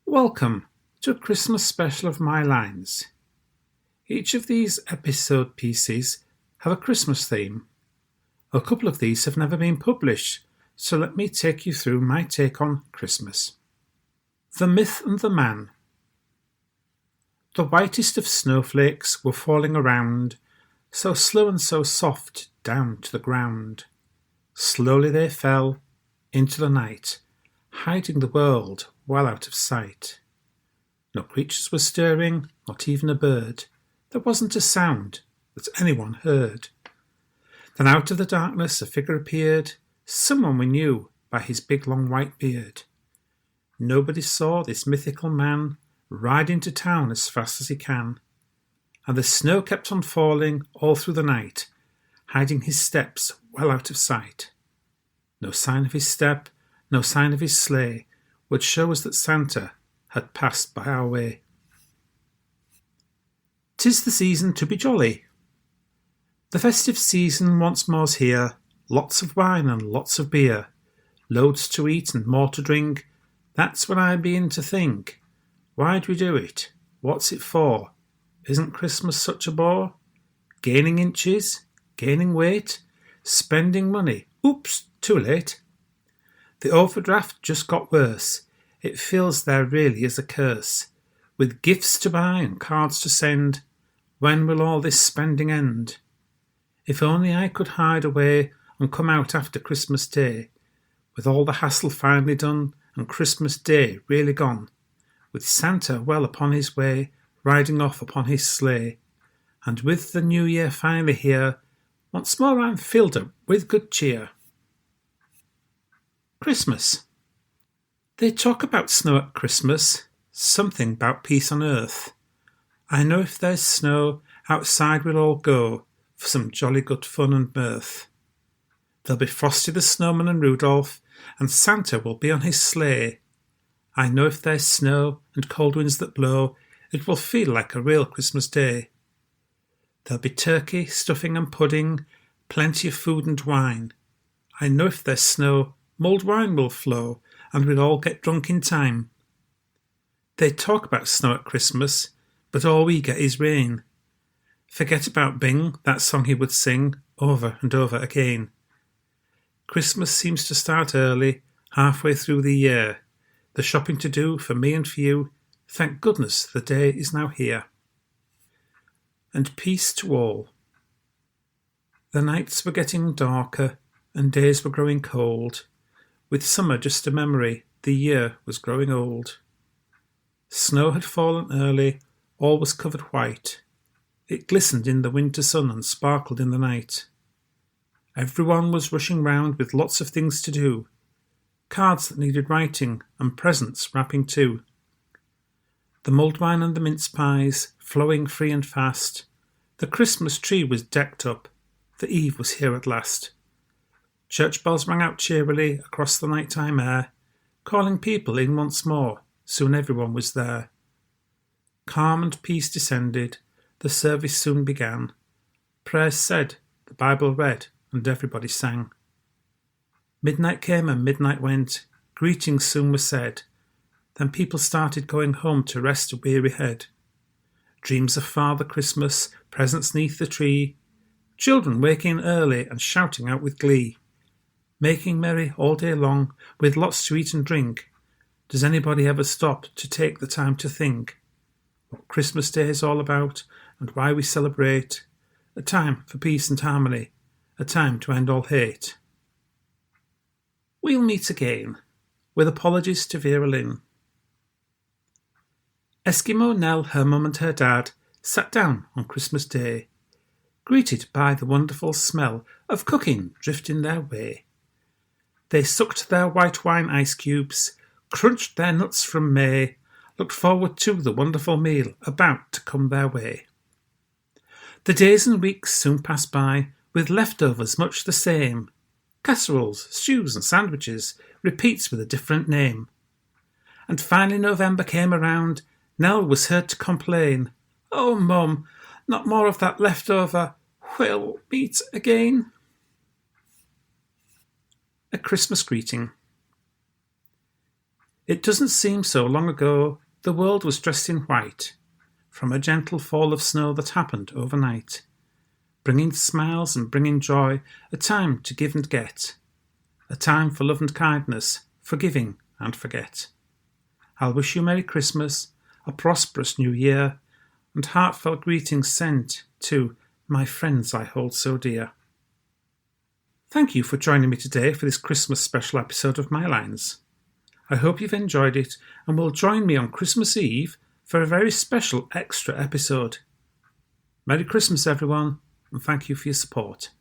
Welcome to a Christmas special of My Lines. Each of these episode pieces have a Christmas theme. A couple of these have never been published, so let me take you through my take on Christmas. The Myth and the Man. The whitest of snowflakes were falling around, so slow and so soft down to the ground. Slowly they fell into the night, hiding the world well out of sight. No creatures were stirring, not even a bird. There wasn't a sound that anyone heard. Then out of the darkness a figure appeared, someone we knew by his big long white beard. Nobody saw this mythical man ride into town as fast as he can. And the snow kept on falling all through the night, hiding his steps well out of sight. No sign of his step, no sign of his sleigh, would show us that Santa had passed by our way. 'Tis the season to be jolly. The festive season once more's here, lots of wine and lots of beer, loads to eat and more to drink. That's when I begin to think, why do we do it? What's it for? Isn't Christmas such a bore? Gaining inches, gaining weight, spending money. Oops, too late. The overdraft just got worse. It feels there really is a curse. With gifts to buy and cards to send, when will all this spending end? If only I could hide away and come out after Christmas Day, with all the hassle finally done and Christmas Day really gone, with Santa well upon his way, riding off upon his sleigh, and with the new year finally here, once more I'm filled up with good cheer. Christmas. They talk about snow at Christmas, something about peace on earth. I know if there's snow, outside we'll all go for some jolly good fun and mirth. There'll be Frosty the Snowman and Rudolph, and Santa will be on his sleigh. I know if there's snow and cold winds that blow, it will feel like a real Christmas day. There'll be turkey, stuffing and pudding, plenty of food and wine. I know if there's snow, mulled wine will flow, and we'll all get drunk in time. They talk about snow at Christmas, but all we get is rain. Forget about Bing, that song he would sing over and over again. Christmas seems to start early, halfway through the year. The shopping to do for me and for you, thank goodness the day is now here. And peace to all. The nights were getting darker, and days were growing cold. With summer just a memory, the year was growing old. Snow had fallen early, all was covered white. It glistened in the winter sun and sparkled in the night. Everyone was rushing round with lots of things to do, cards that needed writing and presents wrapping too. The mulled wine and the mince pies flowing free and fast. The Christmas tree was decked up, the eve was here at last. Church bells rang out cheerily across the nighttime air, calling people in once more. Soon everyone was there. Calm and peace descended, the service soon began. Prayers said, the Bible read, and everybody sang. Midnight came and midnight went, greetings soon were said. Then people started going home to rest a weary head. Dreams of Father Christmas, presents 'neath the tree, children waking early and shouting out with glee. Making merry all day long, with lots to eat and drink. Does anybody ever stop to take the time to think what Christmas Day is all about and why we celebrate? A time for peace and harmony, a time to end all hate. We'll meet again, with apologies to Vera Lynn. Eskimo Nell, her mum and her dad sat down on Christmas Day, greeted by the wonderful smell of cooking drifting their way. They sucked their white wine ice cubes, crunched their nuts from May, looked forward to the wonderful meal about to come their way. The days and weeks soon passed by, with leftovers much the same. Casseroles, stews and sandwiches, repeats with a different name. And finally November came around, Nell was heard to complain, "Oh, Mum, not more of that leftover, we'll meet again." A Christmas greeting. It doesn't seem so long ago the world was dressed in white, from a gentle fall of snow that happened overnight, bringing smiles and bringing joy, a time to give and get, a time for love and kindness, forgiving and forget. I'll wish you Merry Christmas, a prosperous New Year, and heartfelt greetings sent to my friends I hold so dear. Thank you for joining me today for this Christmas special episode of My Lines. I hope you've enjoyed it and will join me on Christmas Eve for a very special extra episode. Merry Christmas everyone, and thank you for your support.